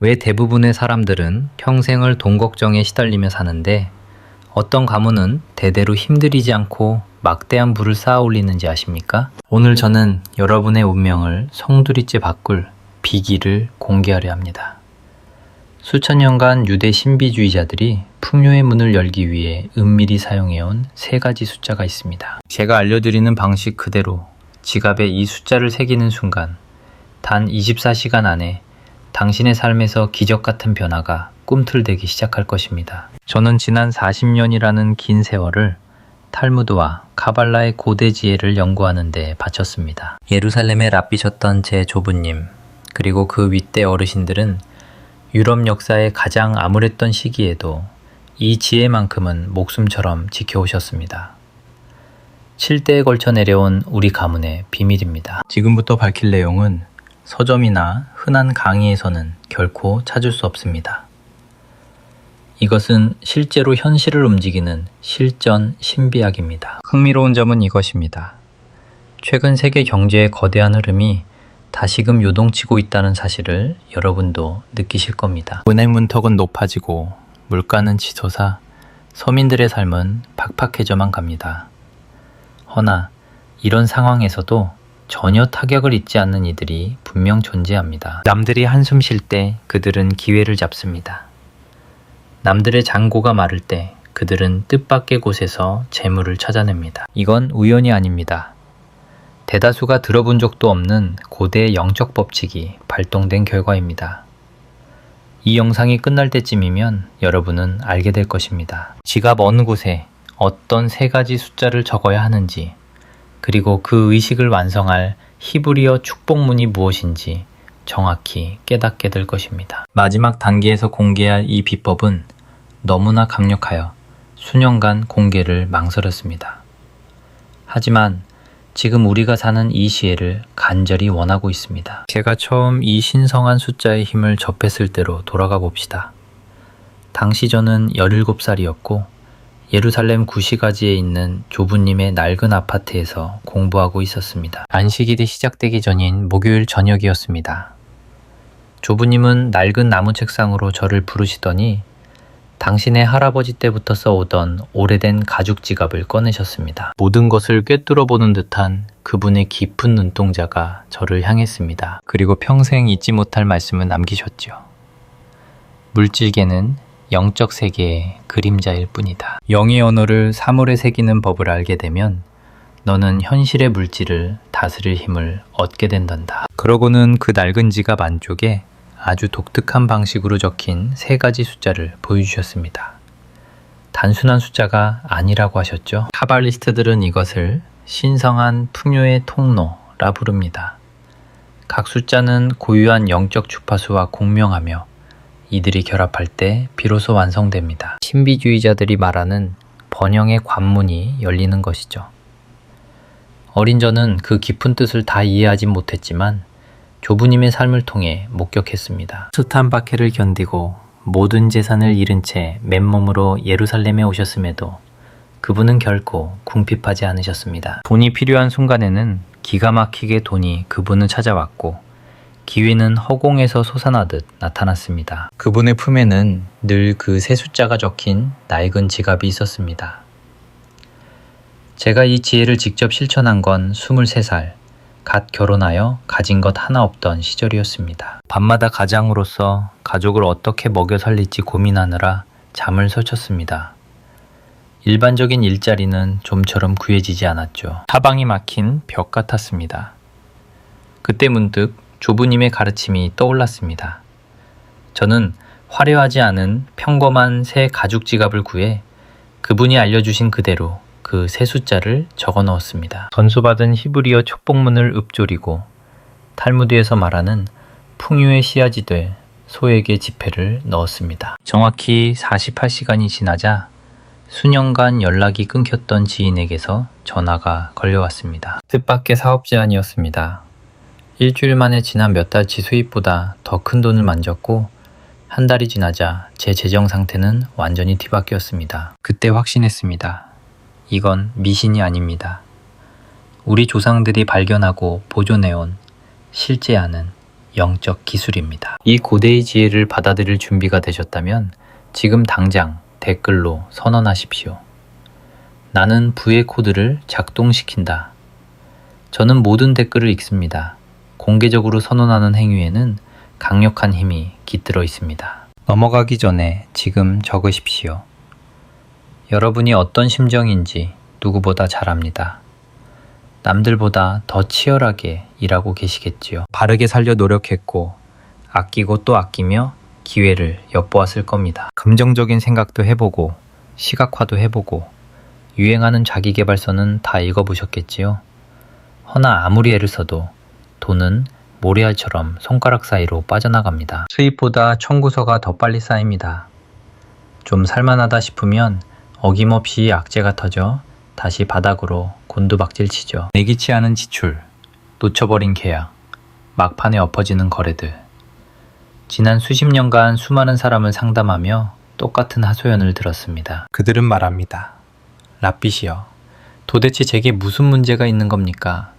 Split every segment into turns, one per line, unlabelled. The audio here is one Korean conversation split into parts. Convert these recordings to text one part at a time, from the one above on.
왜 대부분의 사람들은 평생을 돈 걱정에 시달리며 사는데 어떤 가문은 대대로 힘들이지 않고 막대한 부를 쌓아 올리는지 아십니까? 오늘 저는 여러분의 운명을 송두리째 바꿀 비기를 공개하려 합니다. 수천 년간 유대 신비주의자들이 풍요의 문을 열기 위해 은밀히 사용해온 세 가지 숫자가 있습니다. 제가 알려드리는 방식 그대로 지갑에 이 숫자를 새기는 순간 단 24시간 안에 당신의 삶에서 기적 같은 변화가 꿈틀대기 시작할 것입니다. 저는 지난 40년이라는 긴 세월을 탈무드와 카발라의 고대 지혜를 연구하는 데 바쳤습니다. 예루살렘에 랍비셨던 제 조부님, 그리고 그 윗대 어르신들은 유럽 역사의 가장 암울했던 시기에도 이 지혜만큼은 목숨처럼 지켜오셨습니다. 7대에 걸쳐 내려온 우리 가문의 비밀입니다. 지금부터 밝힐 내용은 서점이나 흔한 강의에서는 결코 찾을 수 없습니다. 이것은 실제로 현실을 움직이는 실전 신비학입니다. 흥미로운 점은 이것입니다. 최근 세계 경제의 거대한 흐름이 다시금 요동치고 있다는 사실을 여러분도 느끼실 겁니다. 은행 문턱은 높아지고 물가는 치솟아 서민들의 삶은 팍팍해져만 갑니다. 허나 이런 상황에서도 전혀 타격을 입지 않는 이들이 분명 존재합니다. 남들이 한숨 쉴 때 그들은 기회를 잡습니다. 남들의 잔고가 마를 때 그들은 뜻밖의 곳에서 재물을 찾아냅니다. 이건 우연이 아닙니다. 대다수가 들어본 적도 없는 고대의 영적 법칙이 발동된 결과입니다. 이 영상이 끝날 때쯤이면 여러분은 알게 될 것입니다. 지갑 어느 곳에 어떤 세 가지 숫자를 적어야 하는지, 그리고 그 의식을 완성할 히브리어 축복문이 무엇인지 정확히 깨닫게 될 것입니다. 마지막 단계에서 공개할 이 비법은 너무나 강력하여 수년간 공개를 망설였습니다. 하지만 지금 우리가 사는 이 시대를 간절히 원하고 있습니다. 제가 처음 이 신성한 숫자의 힘을 접했을 때로 돌아가 봅시다. 당시 저는 17살이었고 예루살렘 구시가지에 있는 조부님의 낡은 아파트에서 공부하고 있었습니다. 안식일이 시작되기 전인 목요일 저녁이었습니다. 조부님은 낡은 나무 책상으로 저를 부르시더니 당신의 할아버지 때부터 써오던 오래된 가죽 지갑을 꺼내셨습니다. 모든 것을 꿰뚫어보는 듯한 그분의 깊은 눈동자가 저를 향했습니다. 그리고 평생 잊지 못할 말씀을 남기셨죠. 물질계는 영적 세계의 그림자일 뿐이다. 영의 언어를 사물에 새기는 법을 알게 되면 너는 현실의 물질을 다스릴 힘을 얻게 된단다. 그러고는 그 낡은 지갑 안쪽에 아주 독특한 방식으로 적힌 세 가지 숫자를 보여주셨습니다. 단순한 숫자가 아니라고 하셨죠. 카발리스트들은 이것을 신성한 풍요의 통로라 부릅니다. 각 숫자는 고유한 영적 주파수와 공명하며 이들이 결합할 때 비로소 완성됩니다. 신비주의자들이 말하는 번영의 관문이 열리는 것이죠. 어린 저는 그 깊은 뜻을 다 이해하진 못했지만 조부님의 삶을 통해 목격했습니다. 숱한 박해를 견디고 모든 재산을 잃은 채 맨몸으로 예루살렘에 오셨음에도 그분은 결코 궁핍하지 않으셨습니다. 돈이 필요한 순간에는 기가 막히게 돈이 그분을 찾아왔고 기회는 허공에서 솟아나듯 나타났습니다. 그분의 품에는 늘 그 세 숫자가 적힌 낡은 지갑이 있었습니다. 제가 이 지혜를 직접 실천한 건 23살, 갓 결혼하여 가진 것 하나 없던 시절이었습니다. 밤마다 가장으로서 가족을 어떻게 먹여 살릴지 고민하느라 잠을 설쳤습니다. 일반적인 일자리는 좀처럼 구해지지 않았죠. 사방이 막힌 벽 같았습니다. 그때 문득 조부님의 가르침이 떠올랐습니다. 저는 화려하지 않은 평범한 새 가죽 지갑을 구해 그분이 알려주신 그대로 그 세 숫자를 적어 넣었습니다. 전수받은 히브리어 축복문을 읊조리고 탈무드에서 말하는 풍요의 씨앗이 될 소에게 지폐를 넣었습니다. 정확히 48시간이 지나자 수년간 연락이 끊겼던 지인에게서 전화가 걸려왔습니다. 뜻밖의 사업 제안이었습니다. 일주일 만에 지난 몇 달치 수입보다 더 큰 돈을 만졌고 한 달이 지나자 제 재정 상태는 완전히 뒤바뀌었습니다. 그때 확신했습니다. 이건 미신이 아닙니다. 우리 조상들이 발견하고 보존해온 실제 아는 영적 기술입니다. 이 고대의 지혜를 받아들일 준비가 되셨다면 지금 당장 댓글로 선언하십시오. 나는 부의 코드를 작동시킨다. 저는 모든 댓글을 읽습니다. 공개적으로 선언하는 행위에는 강력한 힘이 깃들어 있습니다. 넘어가기 전에 지금 적으십시오. 여러분이 어떤 심정인지 누구보다 잘 압니다. 남들보다 더 치열하게 일하고 계시겠지요. 바르게 살려 노력했고 아끼고 또 아끼며 기회를 엿보았을 겁니다. 긍정적인 생각도 해보고 시각화도 해보고 유행하는 자기계발서는 다 읽어보셨겠지요. 허나 아무리 애를 써도 돈은 모래알처럼 손가락 사이로 빠져나갑니다. 수입보다 청구서가 더 빨리 쌓입니다. 좀 살만하다 싶으면 어김없이 악재가 터져 다시 바닥으로 곤두박질 치죠. 예기치 않은 지출, 놓쳐버린 계약, 막판에 엎어지는 거래들. 지난 수십 년간 수많은 사람을 상담하며 똑같은 하소연을 들었습니다. 그들은 말합니다. 랍빗이여, 도대체 제게 무슨 문제가 있는 겁니까?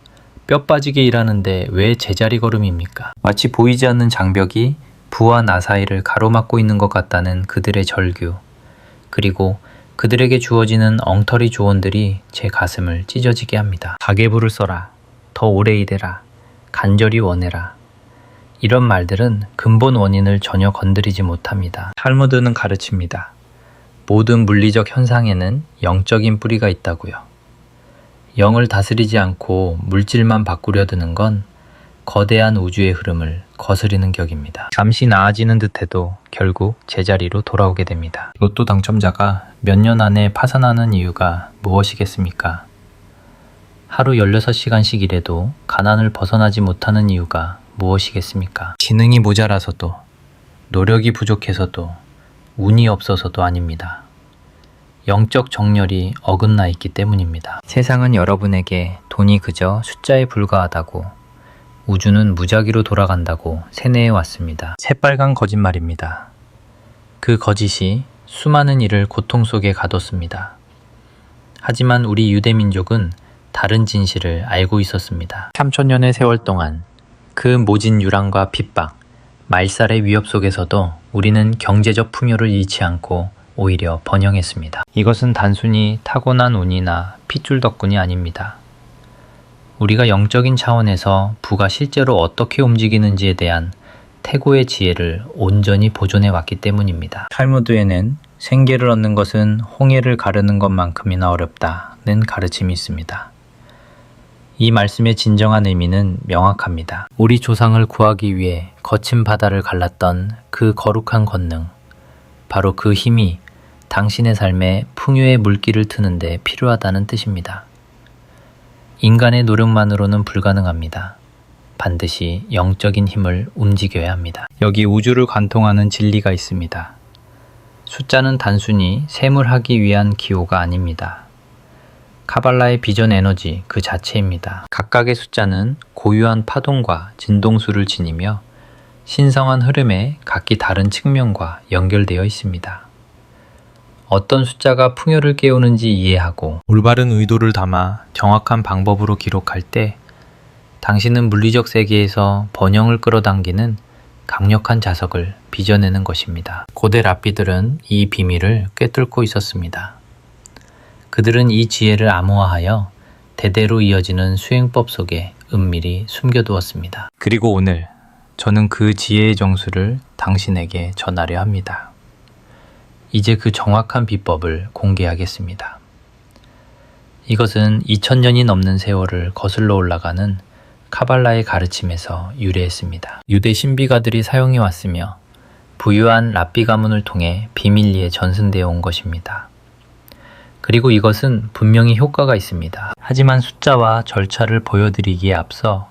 뼈 빠지게 일하는데 왜 제자리 걸음입니까? 마치 보이지 않는 장벽이 부와 나 사이를 가로막고 있는 것 같다는 그들의 절규, 그리고 그들에게 주어지는 엉터리 조언들이 제 가슴을 찢어지게 합니다. 가계부를 써라, 더 오래 일해라, 간절히 원해라. 이런 말들은 근본 원인을 전혀 건드리지 못합니다. 탈무드는 가르칩니다. 모든 물리적 현상에는 영적인 뿌리가 있다고요. 영을 다스리지 않고 물질만 바꾸려 드는 건 거대한 우주의 흐름을 거스리는 격입니다. 잠시 나아지는 듯해도 결국 제자리로 돌아오게 됩니다. 로또 당첨자가 몇 년 안에 파산하는 이유가 무엇이겠습니까? 하루 16시간씩 일해도 가난을 벗어나지 못하는 이유가 무엇이겠습니까? 지능이 모자라서도, 노력이 부족해서도, 운이 없어서도 아닙니다. 영적 정렬이 어긋나 있기 때문입니다. 세상은 여러분에게 돈이 그저 숫자에 불과하다고, 우주는 무작위로 돌아간다고 세뇌해 왔습니다. 새빨간 거짓말입니다. 그 거짓이 수많은 이를 고통 속에 가뒀습니다. 하지만 우리 유대민족은 다른 진실을 알고 있었습니다. 3000년의 세월 동안 그 모진 유랑과 핍박, 말살의 위협 속에서도 우리는 경제적 풍요를 잃지 않고 오히려 번영했습니다. 이것은 단순히 타고난 운이나 핏줄 덕분이 아닙니다. 우리가 영적인 차원에서 부가 실제로 어떻게 움직이는지에 대한 태고의 지혜를 온전히 보존해 왔기 때문입니다. 탈무드에는 생계를 얻는 것은 홍해를 가르는 것만큼이나 어렵다는 가르침이 있습니다. 이 말씀의 진정한 의미는 명확합니다. 우리 조상을 구하기 위해 거친 바다를 갈랐던 그 거룩한 권능, 바로 그 힘이 당신의 삶에 풍요의 물길을 트는데 필요하다는 뜻입니다. 인간의 노력만으로는 불가능합니다. 반드시 영적인 힘을 움직여야 합니다. 여기 우주를 관통하는 진리가 있습니다. 숫자는 단순히 셈을 하기 위한 기호가 아닙니다. 카발라의 비전 에너지 그 자체입니다. 각각의 숫자는 고유한 파동과 진동수를 지니며 신성한 흐름의 각기 다른 측면과 연결되어 있습니다. 어떤 숫자가 풍요를 깨우는지 이해하고 올바른 의도를 담아 정확한 방법으로 기록할 때 당신은 물리적 세계에서 번영을 끌어당기는 강력한 자석을 빚어내는 것입니다. 고대 랍비들은 이 비밀을 꿰뚫고 있었습니다. 그들은 이 지혜를 암호화하여 대대로 이어지는 수행법 속에 은밀히 숨겨두었습니다. 그리고 오늘 저는 그 지혜의 정수를 당신에게 전하려 합니다. 이제 그 정확한 비법을 공개하겠습니다. 이것은 2000년이 넘는 세월을 거슬러 올라가는 카발라의 가르침에서 유래했습니다. 유대 신비가들이 사용해 왔으며 부유한 랍비 가문을 통해 비밀리에 전승되어 온 것입니다. 그리고 이것은 분명히 효과가 있습니다. 하지만 숫자와 절차를 보여드리기에 앞서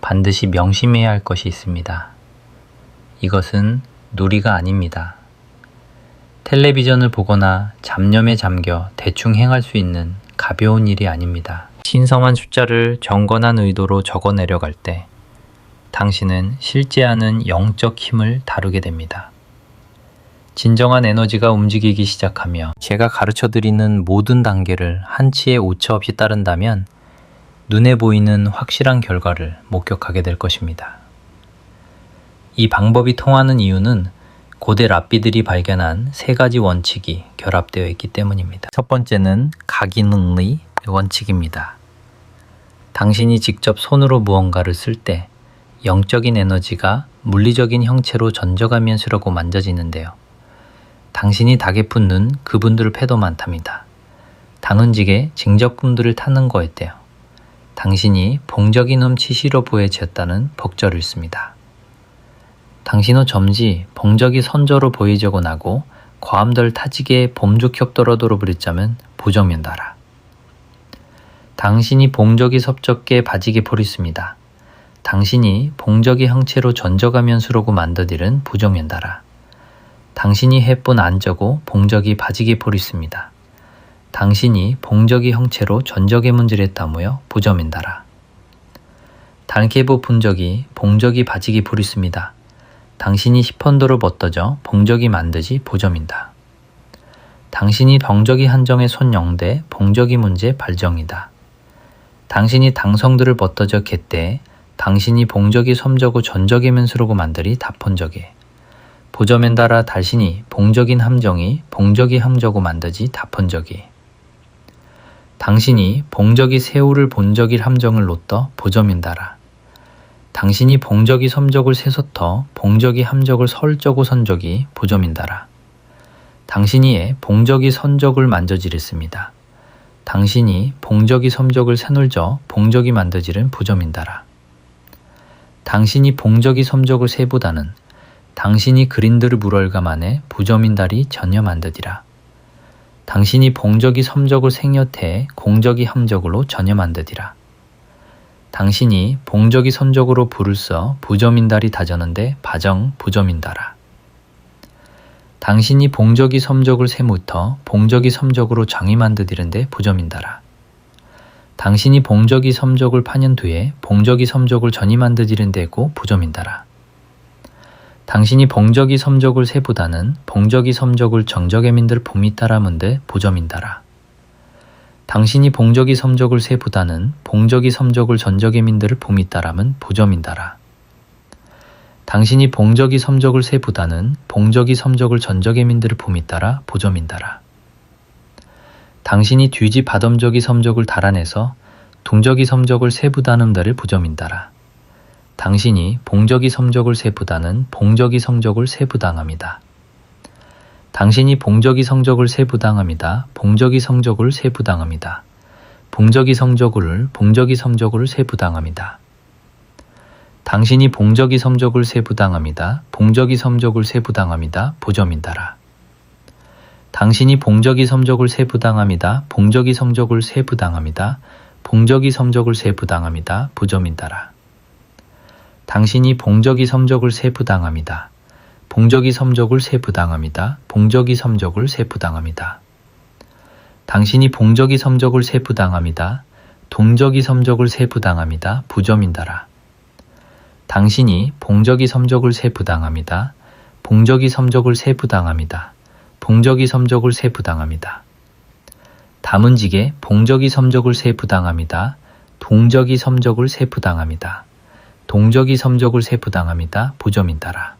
반드시 명심해야 할 것이 있습니다. 이것은 놀이가 아닙니다. 텔레비전을 보거나 잡념에 잠겨 대충 행할 수 있는 가벼운 일이 아닙니다. 신성한 숫자를 정건한 의도로 적어내려갈 때 당신은 실제하는 영적 힘을 다루게 됩니다. 진정한 에너지가 움직이기 시작하며 제가 가르쳐드리는 모든 단계를 한치의 오차 없이 따른다면 눈에 보이는 확실한 결과를 목격하게 될 것입니다. 이 방법이 통하는 이유는 고대 랍비들이 발견한 세 가지 원칙이 결합되어 있기 때문입니다. 첫 번째는 각인응의 원칙입니다. 당신이 직접 손으로 무언가를 쓸 때 영적인 에너지가 물리적인 형체로 전저가면수라고 만져지는데요. 당신이 닭에 붙는 그분들 패도 많답니다. 당은지게 징적분들을 타는 거였대요. 당신이 봉적인 흠치시로 보여졌다는 복절을 씁니다. 당신은 점지 봉적이 선저로 보이저고 나고 과함덜 타지게 봄죽협더러도로 부렸자면 부정면다라. 당신이 봉적이 섭적게 바지게 보리습니다. 당신이 봉적이 형체로 전저가면수로고 만더딜은 부정면다라. 당신이 해뿐 안저고 봉적이 바지게 보리습니다. 당신이 봉적이 형체로 전적의 문질했다무여 부정면다라. 단케보 분적이 봉적이 바지게 보리습니다. 당신이 10헌도로 벗더져 봉적이 만드지 보점인다. 당신이 병적이 한정의 손영대 봉적이 문제 발정이다. 당신이 당성들을 벗더져 갯대 당신이 봉적이 섬저고 전적의 면수로고 만들이 다폰적에 보점엔다라 달신이 봉적인 함정이 봉적이 함저고 만드지 다폰적이 당신이 봉적이 새우를 본적일 함정을 놓떠 보점인다라. 당신이 봉적이 섬적을 세서터 봉적이 함적을 설적고 선적이 보점인다라. 당신이 봉적이 선적을 만져지랬습니다. 당신이 봉적이 섬적을 새놀져 봉적이 만져지른 부점인다라. 당신이 봉적이 섬적을 세보다는 당신이 그린들을 물얼감안에 부점인달이 전혀 만드디라. 당신이 봉적이 섬적을 생여태 공적이 함적으로 전혀 만드디라. 당신이 봉적이 선적으로 불을 써 부점인달이 다저는데 바정 부점인다라. 당신이 봉적이 섬적을 세무터 봉적이 섬적으로 정이 만드디른데 부점인다라. 당신이 봉적이 섬적을 파년 뒤에 봉적이 섬적을 전이 만드디른데고 부점인다라. 당신이 봉적이 섬적을 세보다는 봉적이 섬적을 정적의민들 봄이 따라문데 부점인다라. 당신이 봉적이 섬적을 세보다는 봉적이 섬적을 전적의민들을 봄이 따라면 부점인다라. 당신이 봉적이 섬적을 세보다는 봉적이 섬적을 전적의민들을 봄이 따라 부점인다라. 당신이 뒤지 바덤적이 섬적을 달아내서 동적이 섬적을 세부다는다를 부점인다라. 당신이 봉적이 섬적을 세부다는 봉적이 성적을 세부당합니다. 당신이 봉적이 성적을 세부당합니다. 봉적이 성적을 세부당합니다. 봉적이 성적을 봉적이 성적을 세부당합니다. 당신이 봉적이 섬적을 세부당합니다. 봉적이 섬적을 세부당합니다. 부점인다라. 당신이 봉적이 섬적을 세부당합니다. 봉적이 성적을 세부당합니다. 봉적이 섬적을 세부당합니다. 부점인다라. 당신이 봉적이 섬적을 세부당합니다. 봉적이 섬적을 세부당합니다. 봉적이 섬적을 세부당합니다. 당신이 봉적이 섬적을 세부당합니다. 동적이 섬적을 세부당합니다. 부점인다라. 당신이 봉적이 섬적을 세부당합니다. 봉적이 섬적을 세부당합니다. 봉적이 섬적을 세부당합니다. 담은지게 봉적이 섬적을 세부당합니다. 동적이 섬적을 세부당합니다. 동적이 섬적을 세부당합니다. 부점인다라.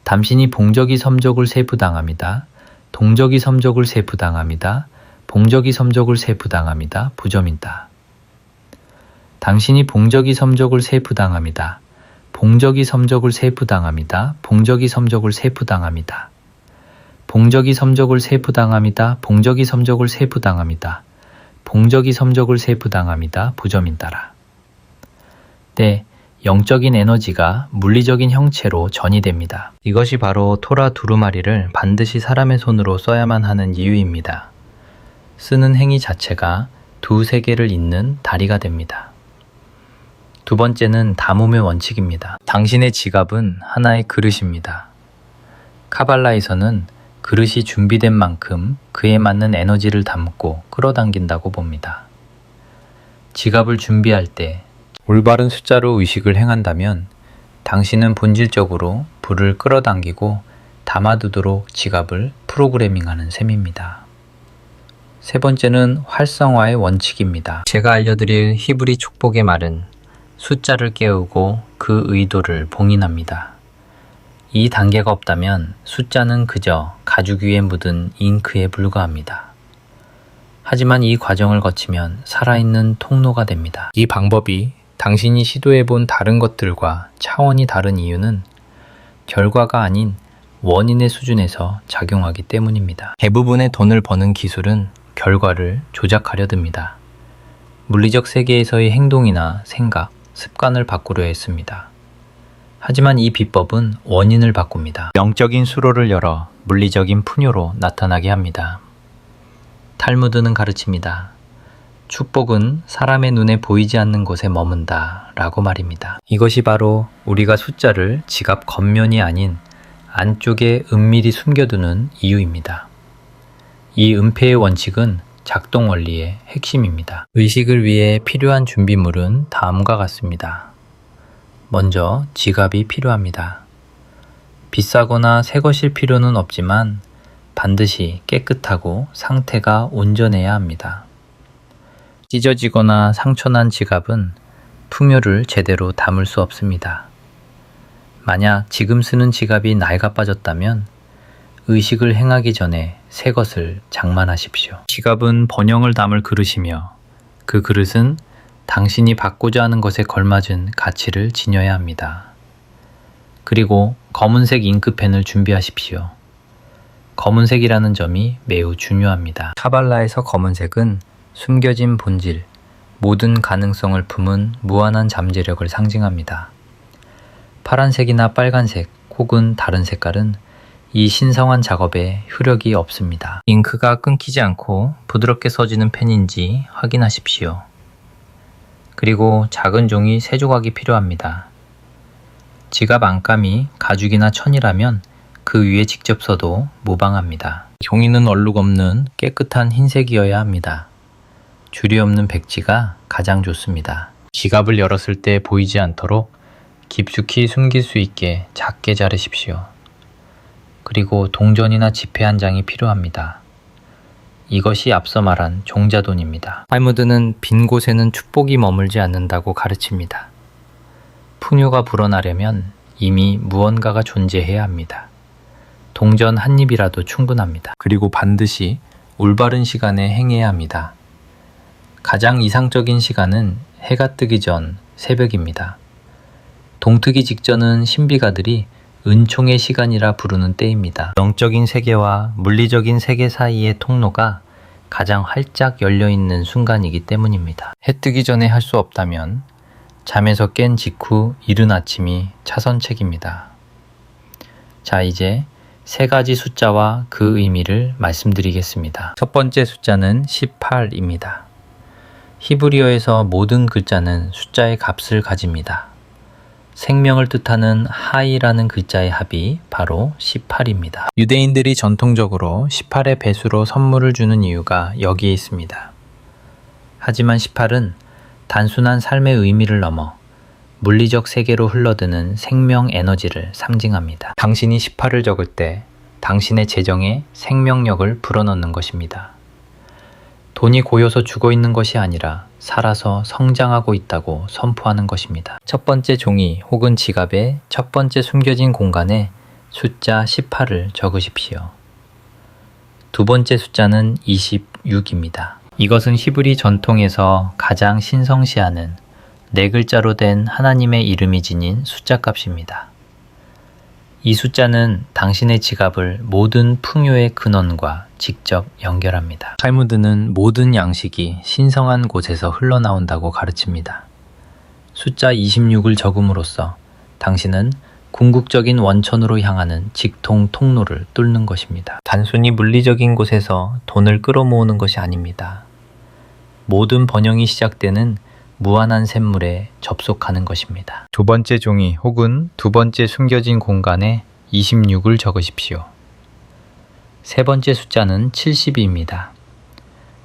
당신이 봉적이 섬적을 세부당합니다. 동적이 섬적을 세부당합니다. 봉적이 섬적을 세부당합니다. 부점인다. 당신이 봉적이 섬적을 세부당합니다. 봉적이 섬적을 세부당합니다. 봉적이 섬적을 세부당합니다. 봉적이 섬적을 세부당합니다. 봉적이 섬적을 세부당합니다. 봉적이 섬적을 세부당합니다. 부점인다라. 때 영적인 에너지가 물리적인 형체로 전이됩니다. 이것이 바로 토라 두루마리를 반드시 사람의 손으로 써야만 하는 이유입니다. 쓰는 행위 자체가 두 세계를 잇는 다리가 됩니다. 두 번째는 담음의 원칙입니다. 당신의 지갑은 하나의 그릇입니다. 카발라에서는 그릇이 준비된 만큼 그에 맞는 에너지를 담고 끌어당긴다고 봅니다. 지갑을 준비할 때 올바른 숫자로 의식을 행한다면 당신은 본질적으로 불을 끌어당기고 담아두도록 지갑을 프로그래밍하는 셈입니다. 세 번째는 활성화의 원칙입니다. 제가 알려드릴 히브리 축복의 말은 숫자를 깨우고 그 의도를 봉인합니다. 이 단계가 없다면 숫자는 그저 가죽 위에 묻은 잉크에 불과합니다. 하지만 이 과정을 거치면 살아있는 통로가 됩니다. 이 방법이 당신이 시도해본 다른 것들과 차원이 다른 이유는 결과가 아닌 원인의 수준에서 작용하기 때문입니다. 대부분의 돈을 버는 기술은 결과를 조작하려 듭니다. 물리적 세계에서의 행동이나 생각, 습관을 바꾸려 했습니다. 하지만 이 비법은 원인을 바꿉니다. 영적인 수로를 열어 물리적인 풍요로 나타나게 합니다. 탈무드는 가르칩니다. 축복은 사람의 눈에 보이지 않는 곳에 머문다 라고 말입니다. 이것이 바로 우리가 숫자를 지갑 겉면이 아닌 안쪽에 은밀히 숨겨두는 이유입니다. 이 은폐의 원칙은 작동 원리의 핵심입니다. 의식을 위해 필요한 준비물은 다음과 같습니다. 먼저 지갑이 필요합니다. 비싸거나 새 것일 필요는 없지만 반드시 깨끗하고 상태가 온전해야 합니다. 찢어지거나 상처난 지갑은 풍요를 제대로 담을 수 없습니다. 만약 지금 쓰는 지갑이 낡아 빠졌다면 의식을 행하기 전에 새 것을 장만하십시오. 지갑은 번영을 담을 그릇이며 그 그릇은 당신이 받고자 하는 것에 걸맞은 가치를 지녀야 합니다. 그리고 검은색 잉크펜을 준비하십시오. 검은색이라는 점이 매우 중요합니다. 카발라에서 검은색은 숨겨진 본질, 모든 가능성을 품은 무한한 잠재력을 상징합니다. 파란색이나 빨간색 혹은 다른 색깔은 이 신성한 작업에 효력이 없습니다. 잉크가 끊기지 않고 부드럽게 써지는 펜인지 확인하십시오. 그리고 작은 종이 3조각이 필요합니다. 지갑 안감이 가죽이나 천이라면 그 위에 직접 써도 무방합니다. 종이는 얼룩 없는 깨끗한 흰색이어야 합니다. 줄이 없는 백지가 가장 좋습니다. 지갑을 열었을 때 보이지 않도록 깊숙이 숨길 수 있게 작게 자르십시오. 그리고 동전이나 지폐 한 장이 필요합니다. 이것이 앞서 말한 종자돈입니다. 탈무드는 빈 곳에는 축복이 머물지 않는다고 가르칩니다. 풍요가 불어나려면 이미 무언가가 존재해야 합니다. 동전 한 입이라도 충분합니다. 그리고 반드시 올바른 시간에 행해야 합니다. 가장 이상적인 시간은 해가 뜨기 전 새벽입니다. 동트기 직전은 신비가들이 은총의 시간이라 부르는 때입니다. 영적인 세계와 물리적인 세계 사이의 통로가 가장 활짝 열려있는 순간이기 때문입니다. 해 뜨기 전에 할 수 없다면 잠에서 깬 직후 이른 아침이 차선책입니다. 자, 이제 3가지 숫자와 그 의미를 말씀드리겠습니다. 첫 번째 숫자는 18입니다. 히브리어에서 모든 글자는 숫자의 값을 가집니다. 생명을 뜻하는 하이라는 글자의 합이 바로 18입니다. 유대인들이 전통적으로 18의 배수로 선물을 주는 이유가 여기에 있습니다. 하지만 18은 단순한 삶의 의미를 넘어 물리적 세계로 흘러드는 생명 에너지를 상징합니다. 당신이 18을 적을 때 당신의 재정에 생명력을 불어넣는 것입니다. 돈이 고여서 죽어 있는 것이 아니라 살아서 성장하고 있다고 선포하는 것입니다. 첫 번째 종이 혹은 지갑의 첫 번째 숨겨진 공간에 숫자 18을 적으십시오. 두 번째 숫자는 26입니다. 이것은 히브리 전통에서 가장 신성시하는 4글자로 된 하나님의 이름이 지닌 숫자 값입니다. 이 숫자는 당신의 지갑을 모든 풍요의 근원과 직접 연결합니다. 탈무드는 모든 양식이 신성한 곳에서 흘러나온다고 가르칩니다. 숫자 26을 적음으로써 당신은 궁극적인 원천으로 향하는 직통 통로를 뚫는 것입니다. 단순히 물리적인 곳에서 돈을 끌어모으는 것이 아닙니다. 모든 번영이 시작되는 무한한 샘물에 접속하는 것입니다. 두 번째 종이 혹은 두 번째 숨겨진 공간에 26을 적으십시오. 세 번째 숫자는 70입니다.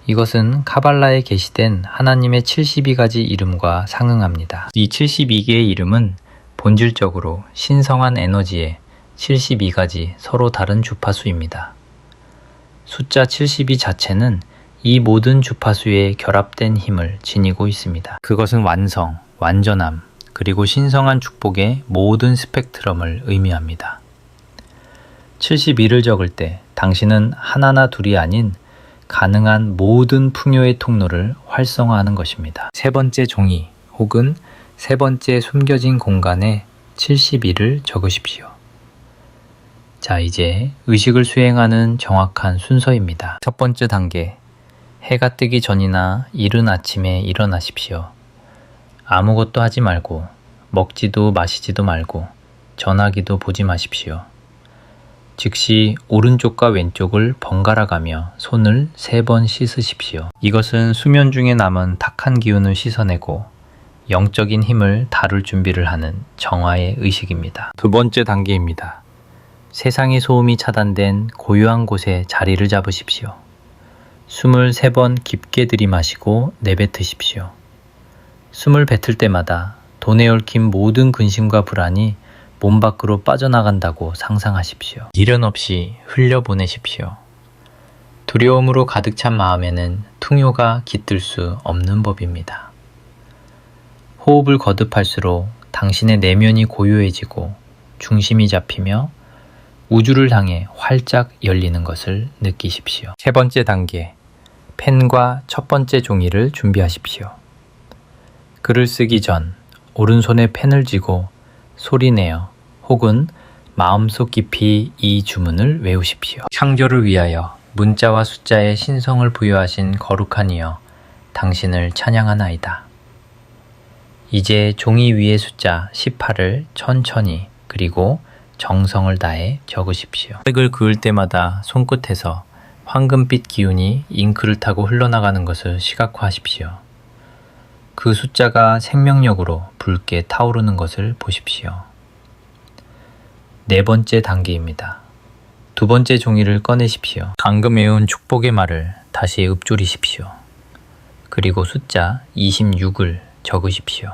이것은 카발라에 게시된 하나님의 72가지 이름과 상응합니다. 이 72개의 이름은 본질적으로 신성한 에너지의 72가지 서로 다른 주파수입니다. 숫자 72 자체는 이 모든 주파수의 결합된 힘을 지니고 있습니다. 그것은 완성, 완전함, 그리고 신성한 축복의 모든 스펙트럼을 의미합니다. 72를 적을 때 당신은 하나나 둘이 아닌 가능한 모든 풍요의 통로를 활성화하는 것입니다. 세 번째 종이 혹은 세 번째 숨겨진 공간에 72를 적으십시오. 자, 이제 의식을 수행하는 정확한 순서입니다. 첫 번째 단계, 해가 뜨기 전이나 이른 아침에 일어나십시오. 아무것도 하지 말고 먹지도 마시지도 말고 전화기도 보지 마십시오. 즉시 오른쪽과 왼쪽을 번갈아 가며 손을 3번 씻으십시오. 이것은 수면 중에 남은 탁한 기운을 씻어내고 영적인 힘을 다룰 준비를 하는 정화의 의식입니다. 두 번째 단계입니다. 세상의 소음이 차단된 고요한 곳에 자리를 잡으십시오. 숨을 3번 깊게 들이마시고 내뱉으십시오. 숨을 뱉을 때마다 돈에 얽힌 모든 근심과 불안이 몸 밖으로 빠져나간다고 상상하십시오. 미련 없이 흘려보내십시오. 두려움으로 가득 찬 마음에는 풍요가 깃들 수 없는 법입니다. 호흡을 거듭할수록 당신의 내면이 고요해지고 중심이 잡히며 우주를 향해 활짝 열리는 것을 느끼십시오. 세 번째 단계, 펜과 첫 번째 종이를 준비하십시오. 글을 쓰기 전 오른손에 펜을 쥐고 소리내어 혹은 마음속 깊이 이 주문을 외우십시오. 창조를 위하여 문자와 숫자에 신성을 부여하신 거룩한 이여, 당신을 찬양하나이다. 이제 종이 위의 숫자 18을 천천히 그리고 정성을 다해 적으십시오. 색을 그을 때마다 손끝에서 황금빛 기운이 잉크를 타고 흘러나가는 것을 시각화하십시오. 그 숫자가 생명력으로 붉게 타오르는 것을 보십시오. 네 번째 단계입니다. 두 번째 종이를 꺼내십시오. 방금 외운 축복의 말을 다시 읊조리십시오. 그리고 숫자 26을 적으십시오.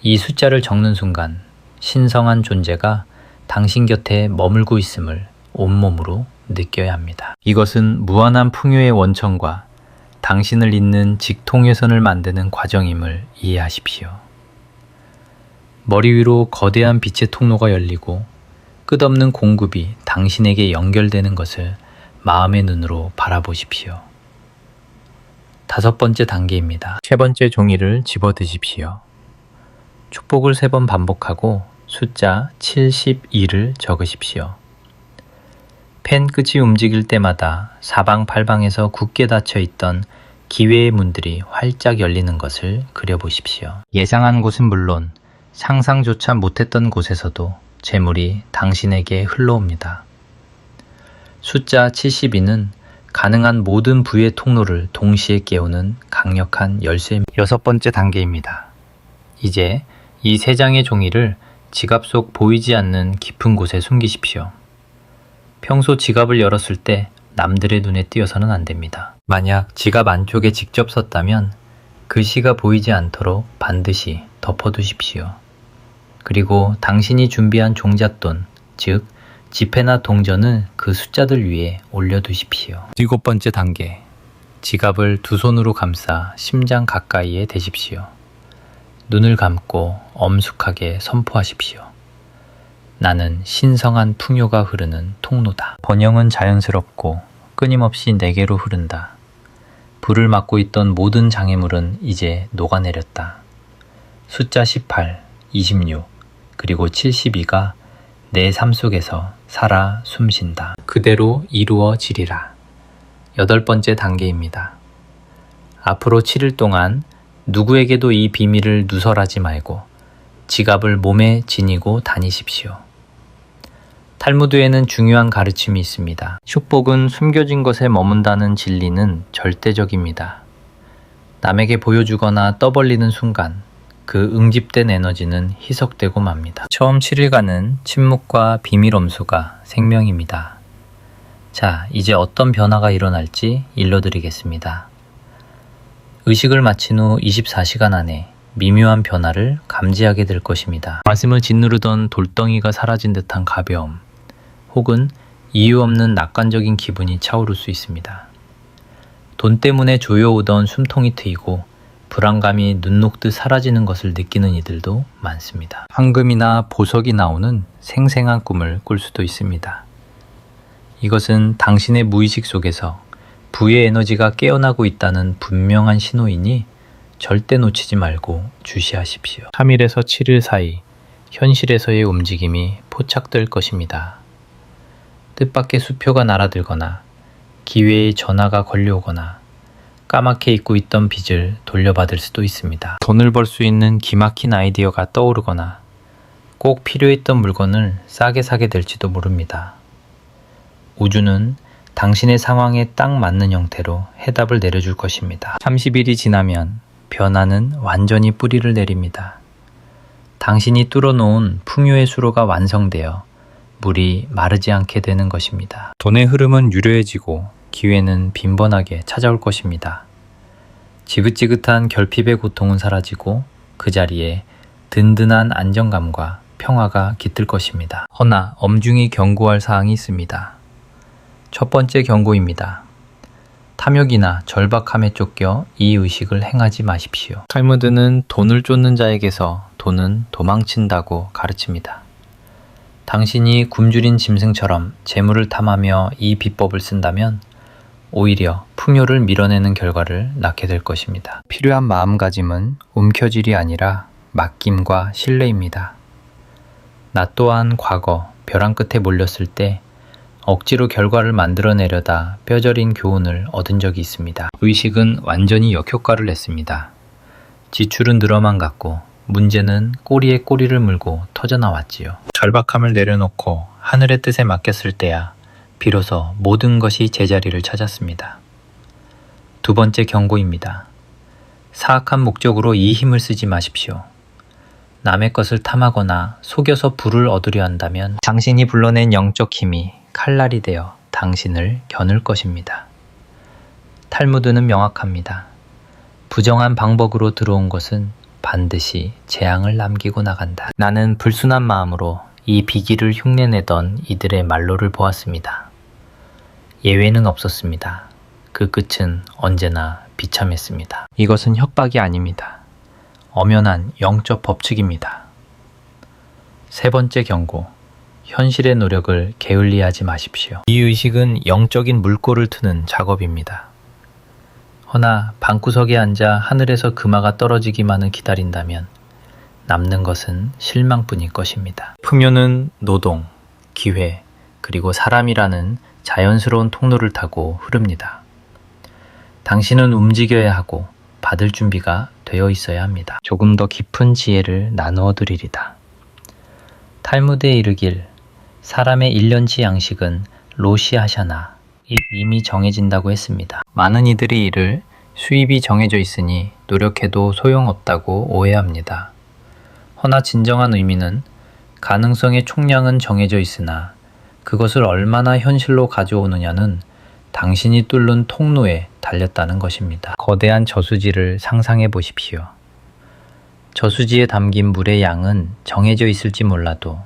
이 숫자를 적는 순간 신성한 존재가 당신 곁에 머물고 있음을 온몸으로 느껴야 합니다. 이것은 무한한 풍요의 원천과 당신을 잇는 직통회선을 만드는 과정임을 이해하십시오. 머리 위로 거대한 빛의 통로가 열리고 끝없는 공급이 당신에게 연결되는 것을 마음의 눈으로 바라보십시오. 다섯 번째 단계입니다. 세 번째 종이를 집어드십시오. 축복을 3번 반복하고 숫자 72를 적으십시오. 펜 끝이 움직일 때마다 사방팔방에서 굳게 닫혀 있던 기회의 문들이 활짝 열리는 것을 그려보십시오. 예상한 곳은 물론 상상조차 못했던 곳에서도 재물이 당신에게 흘러옵니다. 숫자 72는 가능한 모든 부의 통로를 동시에 깨우는 강력한 열쇠입니다. 여섯 번째 단계입니다. 이제 이 3장의 종이를 지갑 속 보이지 않는 깊은 곳에 숨기십시오. 평소 지갑을 열었을 때 남들의 눈에 띄어서는 안 됩니다. 만약 지갑 안쪽에 직접 썼다면 글씨가 보이지 않도록 반드시 덮어두십시오. 그리고 당신이 준비한 종잣돈, 즉 지폐나 동전을 그 숫자들 위에 올려두십시오. 7번째 단계, 지갑을 두 손으로 감싸 심장 가까이에 대십시오. 눈을 감고 엄숙하게 선포하십시오. 나는 신성한 풍요가 흐르는 통로다. 번영은 자연스럽고 끊임없이 내게로 흐른다. 불을 막고 있던 모든 장애물은 이제 녹아내렸다. 숫자 18, 26, 그리고 72가 내 삶 속에서 살아 숨쉰다. 그대로 이루어지리라. 8번째 단계입니다. 앞으로 7일 동안 누구에게도 이 비밀을 누설하지 말고 지갑을 몸에 지니고 다니십시오. 탈무드에는 중요한 가르침이 있습니다. 축복은 숨겨진 것에 머문다는 진리는 절대적입니다. 남에게 보여주거나 떠벌리는 순간 그 응집된 에너지는 희석되고 맙니다. 처음 7일간은 침묵과 비밀 엄수가 생명입니다. 자, 이제 어떤 변화가 일어날지 일러드리겠습니다. 의식을 마친 후 24시간 안에 미묘한 변화를 감지하게 될 것입니다. 가슴을 짓누르던 돌덩이가 사라진 듯한 가벼움, 혹은 이유 없는 낙관적인 기분이 차오를 수 있습니다. 돈 때문에 조여오던 숨통이 트이고 불안감이 눈 녹듯 사라지는 것을 느끼는 이들도 많습니다. 황금이나 보석이 나오는 생생한 꿈을 꿀 수도 있습니다. 이것은 당신의 무의식 속에서 부의 에너지가 깨어나고 있다는 분명한 신호이니 절대 놓치지 말고 주시하십시오. 3일에서 7일 사이 현실에서의 움직임이 포착될 것입니다. 뜻밖의 수표가 날아들거나 기회의 전화가 걸려오거나 까맣게 잊고 있던 빚을 돌려받을 수도 있습니다. 돈을 벌 수 있는 기막힌 아이디어가 떠오르거나 꼭 필요했던 물건을 싸게 사게 될지도 모릅니다. 우주는 당신의 상황에 딱 맞는 형태로 해답을 내려줄 것입니다. 30일이 지나면 변화는 완전히 뿌리를 내립니다. 당신이 뚫어놓은 풍요의 수로가 완성되어 물이 마르지 않게 되는 것입니다. 돈의 흐름은 유려해지고 기회는 빈번하게 찾아올 것입니다. 지긋지긋한 결핍의 고통은 사라지고 그 자리에 든든한 안정감과 평화가 깃들 것입니다. 허나 엄중히 경고할 사항이 있습니다. 첫 번째 경고입니다. 탐욕이나 절박함에 쫓겨 이 의식을 행하지 마십시오. 탈무드는 돈을 쫓는 자에게서 돈은 도망친다고 가르칩니다. 당신이 굶주린 짐승처럼 재물을 탐하며 이 비법을 쓴다면 오히려 풍요를 밀어내는 결과를 낳게 될 것입니다. 필요한 마음가짐은 움켜질이 아니라 맡김과 신뢰입니다. 나 또한 과거 벼랑 끝에 몰렸을 때 억지로 결과를 만들어내려다 뼈저린 교훈을 얻은 적이 있습니다. 의식은 완전히 역효과를 냈습니다. 지출은 늘어만 갔고 문제는 꼬리에 꼬리를 물고 터져나왔지요. 절박함을 내려놓고 하늘의 뜻에 맡겼을 때야 비로소 모든 것이 제자리를 찾았습니다. 두 번째 경고입니다. 사악한 목적으로 이 힘을 쓰지 마십시오. 남의 것을 탐하거나 속여서 부를 얻으려 한다면 당신이 불러낸 영적 힘이 칼날이 되어 당신을 겨눌 것입니다. 탈무드는 명확합니다. 부정한 방법으로 들어온 것은 반드시 재앙을 남기고 나간다. 나는 불순한 마음으로 이 비기를 흉내내던 이들의 말로를 보았습니다. 예외는 없었습니다. 그 끝은 언제나 비참했습니다. 이것은 협박이 아닙니다. 엄연한 영적 법칙입니다. 세 번째 경고. 현실의 노력을 게을리하지 마십시오. 이 의식은 영적인 물꼬를 트는 작업입니다. 허나 방구석에 앉아 하늘에서 금화가 떨어지기만을 기다린다면 남는 것은 실망뿐일 것입니다. 풍요는 노동, 기회, 그리고 사람이라는 자연스러운 통로를 타고 흐릅니다. 당신은 움직여야 하고 받을 준비가 되어 있어야 합니다. 조금 더 깊은 지혜를 나누어 드리리다. 탈무드에 이르길 사람의 1년치 양식은 로시하샤나 이미 정해진다고 했습니다. 많은 이들이 이를 수입이 정해져 있으니 노력해도 소용없다고 오해합니다. 허나 진정한 의미는 가능성의 총량은 정해져 있으나 그것을 얼마나 현실로 가져오느냐는 당신이 뚫는 통로에 달렸다는 것입니다. 거대한 저수지를 상상해 보십시오. 저수지에 담긴 물의 양은 정해져 있을지 몰라도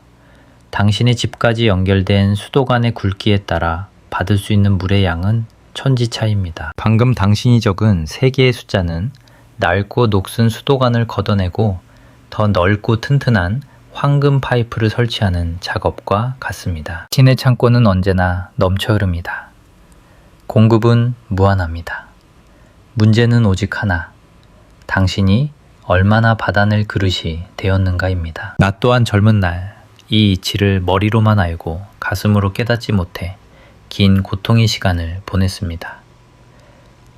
당신의 집까지 연결된 수도관의 굵기에 따라 받을 수 있는 물의 양은 천지차이입니다. 방금 당신이 적은 3개의 숫자는 낡고 녹슨 수도관을 걷어내고 더 넓고 튼튼한 황금 파이프를 설치하는 작업과 같습니다. 신의 창고는 언제나 넘쳐 흐릅니다. 공급은 무한합니다. 문제는 오직 하나, 당신이 얼마나 받아낼 그릇이 되었는가입니다. 나 또한 젊은 날 이 이치를 머리로만 알고 가슴으로 깨닫지 못해 긴 고통의 시간을 보냈습니다.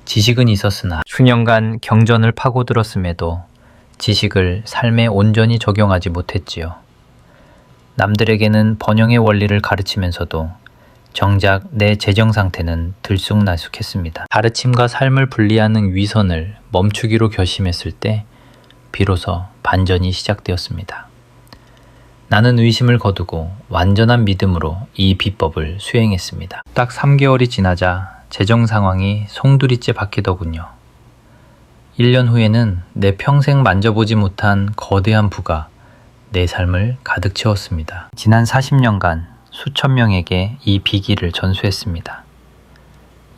지식은 있었으나 수년간 경전을 파고들었음에도 지식을 삶에 온전히 적용하지 못했지요. 남들에게는 번영의 원리를 가르치면서도 정작 내 재정 상태는 들쑥날쑥했습니다. 가르침과 삶을 분리하는 위선을 멈추기로 결심했을 때 비로소 반전이 시작되었습니다. 나는 의심을 거두고 완전한 믿음으로 이 비법을 수행했습니다. 딱 3개월이 지나자 재정 상황이 송두리째 바뀌더군요. 1년 후에는 내 평생 만져보지 못한 거대한 부가 내 삶을 가득 채웠습니다. 지난 40년간 수천 명에게 이 비기를 전수했습니다.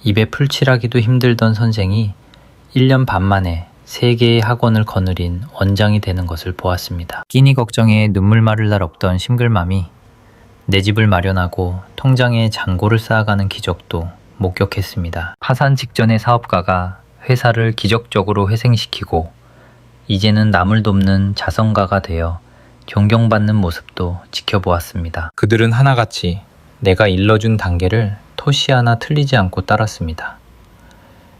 입에 풀칠하기도 힘들던 선생이 1년 반 만에 세계의 학원을 거느린 원장이 되는 것을 보았습니다. 끼니 걱정에 눈물 마를 날 없던 싱글맘이 내 집을 마련하고 통장에 잔고를 쌓아가는 기적도 목격했습니다. 파산 직전의 사업가가 회사를 기적적으로 회생시키고 이제는 남을 돕는 자선가가 되어 존경받는 모습도 지켜보았습니다. 그들은 하나같이 내가 일러준 단계를 토시 하나 틀리지 않고 따랐습니다.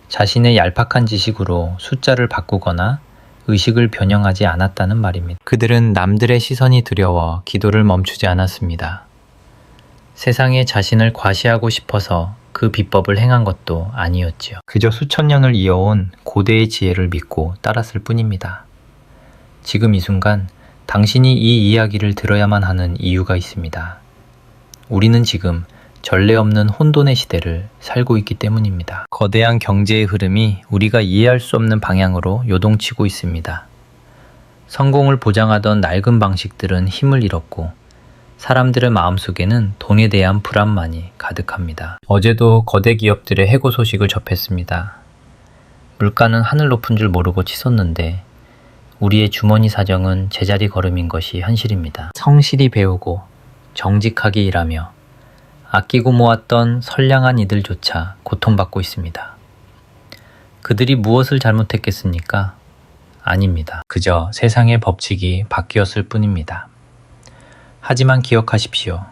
자신의 얄팍한 지식으로 숫자를 바꾸거나 의식을 변형하지 않았다는 말입니다. 그들은 남들의 시선이 두려워 기도를 멈추지 않았습니다. 세상에 자신을 과시하고 싶어서 그 비법을 행한 것도 아니었지요. 그저 수천 년을 이어온 고대의 지혜를 믿고 따랐을 뿐입니다. 지금 이 순간 당신이 이 이야기를 들어야만 하는 이유가 있습니다. 우리는 지금 전례 없는 혼돈의 시대를 살고 있기 때문입니다. 거대한 경제의 흐름이 우리가 이해할 수 없는 방향으로 요동치고 있습니다. 성공을 보장하던 낡은 방식들은 힘을 잃었고 사람들의 마음속에는 돈에 대한 불안만이 가득합니다. 어제도 거대 기업들의 해고 소식을 접했습니다. 물가는 하늘 높은 줄 모르고 치솟는데 우리의 주머니 사정은 제자리 걸음인 것이 현실입니다. 성실히 배우고 정직하게 일하며 아끼고 모았던 선량한 이들조차 고통받고 있습니다. 그들이 무엇을 잘못했겠습니까? 아닙니다. 그저 세상의 법칙이 바뀌었을 뿐입니다. 하지만 기억하십시오.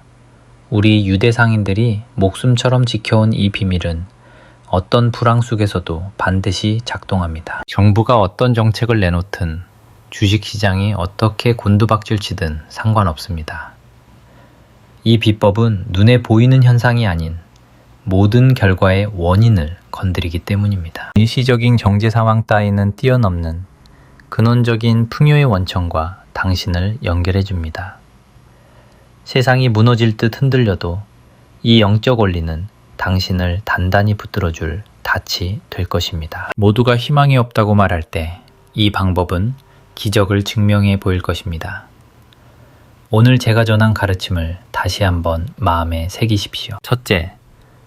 우리 유대 상인들이 목숨처럼 지켜온 이 비밀은 어떤 불황 속에서도 반드시 작동합니다. 정부가 어떤 정책을 내놓든 주식시장이 어떻게 곤두박질치든 상관없습니다. 이 비법은 눈에 보이는 현상이 아닌 모든 결과의 원인을 건드리기 때문입니다. 일시적인 경제 상황 따위는 뛰어넘는 근원적인 풍요의 원천과 당신을 연결해 줍니다. 세상이 무너질 듯 흔들려도 이 영적 원리는 당신을 단단히 붙들어줄 닻이 될 것입니다. 모두가 희망이 없다고 말할 때 이 방법은 기적을 증명해 보일 것입니다. 오늘 제가 전한 가르침을 다시 한번 마음에 새기십시오. 첫째,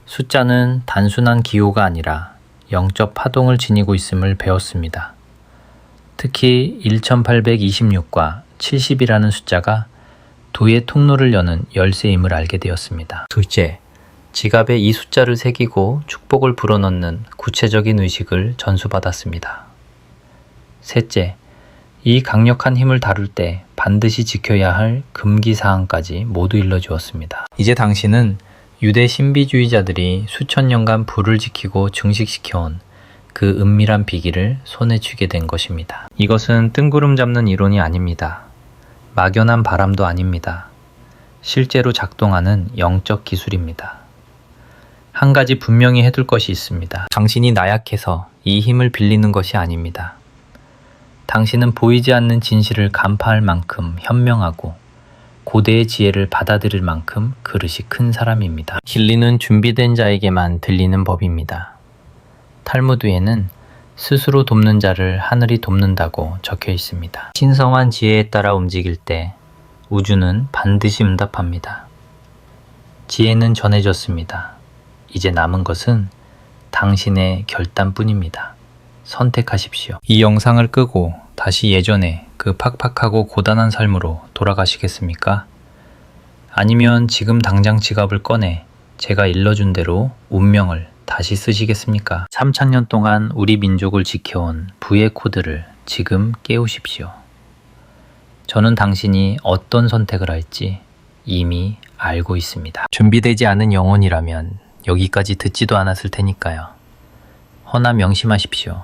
숫자는 단순한 기호가 아니라 영적 파동을 지니고 있음을 배웠습니다. 특히 1826과 70이라는 숫자가 도의 통로를 여는 열쇠임을 알게 되었습니다. 둘째, 지갑에 이 숫자를 새기고 축복을 불어넣는 구체적인 의식을 전수받았습니다. 셋째, 이 강력한 힘을 다룰 때 반드시 지켜야 할 금기사항까지 모두 일러주었습니다. 이제 당신은 유대 신비주의자들이 수천 년간 불을 지키고 증식시켜온 그 은밀한 비기를 손에 쥐게 된 것입니다. 이것은 뜬구름 잡는 이론이 아닙니다. 막연한 바람도 아닙니다. 실제로 작동하는 영적 기술입니다. 한 가지 분명히 해둘 것이 있습니다. 당신이 나약해서 이 힘을 빌리는 것이 아닙니다. 당신은 보이지 않는 진실을 간파할 만큼 현명하고 고대의 지혜를 받아들일 만큼 그릇이 큰 사람입니다. 진리는 준비된 자에게만 들리는 법입니다. 탈무드에는 스스로 돕는 자를 하늘이 돕는다고 적혀 있습니다. 신성한 지혜에 따라 움직일 때 우주는 반드시 응답합니다. 지혜는 전해졌습니다. 이제 남은 것은 당신의 결단뿐입니다. 선택하십시오. 이 영상을 끄고 다시 예전에 그 팍팍하고 고단한 삶으로 돌아가시겠습니까? 아니면 지금 당장 지갑을 꺼내 제가 일러준 대로 운명을 다시 쓰시겠습니까? 3000년 동안 우리 민족을 지켜온 부의 코드를 지금 깨우십시오. 저는 당신이 어떤 선택을 할지 이미 알고 있습니다. 준비되지 않은 영혼이라면 여기까지 듣지도 않았을 테니까요. 허나 명심하십시오.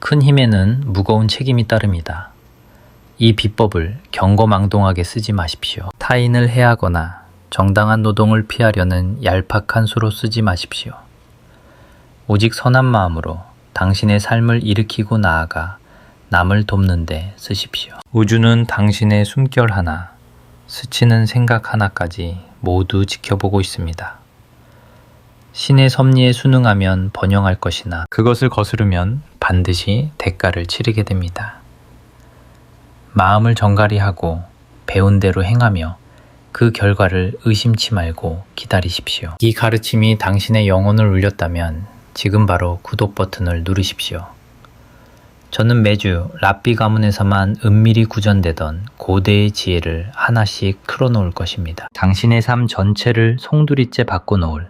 큰 힘에는 무거운 책임이 따릅니다. 이 비법을 경거망동하게 쓰지 마십시오. 타인을 해하거나 정당한 노동을 피하려는 얄팍한 수로 쓰지 마십시오. 오직 선한 마음으로 당신의 삶을 일으키고 나아가 남을 돕는 데 쓰십시오. 우주는 당신의 숨결 하나, 스치는 생각 하나까지 모두 지켜보고 있습니다. 신의 섭리에 순응하면 번영할 것이나 그것을 거스르면 반드시 대가를 치르게 됩니다. 마음을 정갈히 하고 배운 대로 행하며 그 결과를 의심치 말고 기다리십시오. 이 가르침이 당신의 영혼을 울렸다면 지금 바로 구독 버튼을 누르십시오. 저는 매주 랍비 가문에서만 은밀히 구전되던 고대의 지혜를 하나씩 풀어놓을 것입니다. 당신의 삶 전체를 송두리째 바꿔놓을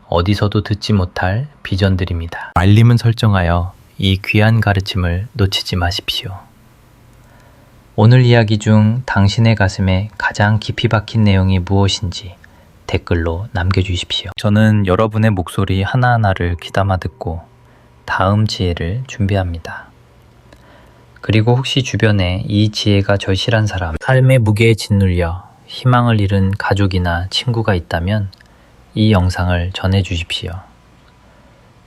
어디서도 듣지 못할 비전들입니다. 알림은 설정하여 이 귀한 가르침을 놓치지 마십시오. 오늘 이야기 중 당신의 가슴에 가장 깊이 박힌 내용이 무엇인지 댓글로 남겨주십시오. 저는 여러분의 목소리 하나하나를 귀담아 듣고 다음 지혜를 준비합니다. 그리고 혹시 주변에 이 지혜가 절실한 사람, 삶의 무게에 짓눌려 희망을 잃은 가족이나 친구가 있다면 이 영상을 전해주십시오.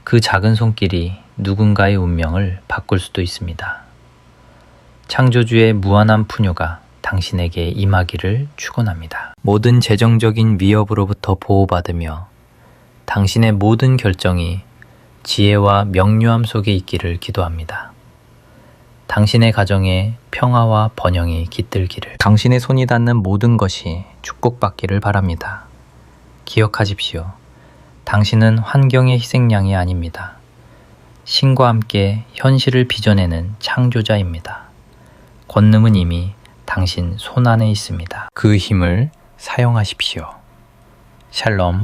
그 작은 손길이 누군가의 운명을 바꿀 수도 있습니다. 창조주의 무한한 풍요가 당신에게 임하기를 축원합니다. 모든 재정적인 위협으로부터 보호받으며 당신의 모든 결정이 지혜와 명료함 속에 있기를 기도합니다. 당신의 가정에 평화와 번영이 깃들기를, 당신의 손이 닿는 모든 것이 축복받기를 바랍니다. 기억하십시오. 당신은 환경의 희생양이 아닙니다. 신과 함께 현실을 빚어내는 창조자입니다. 권능은 이미 당신 손 안에 있습니다. 그 힘을 사용하십시오. 샬롬.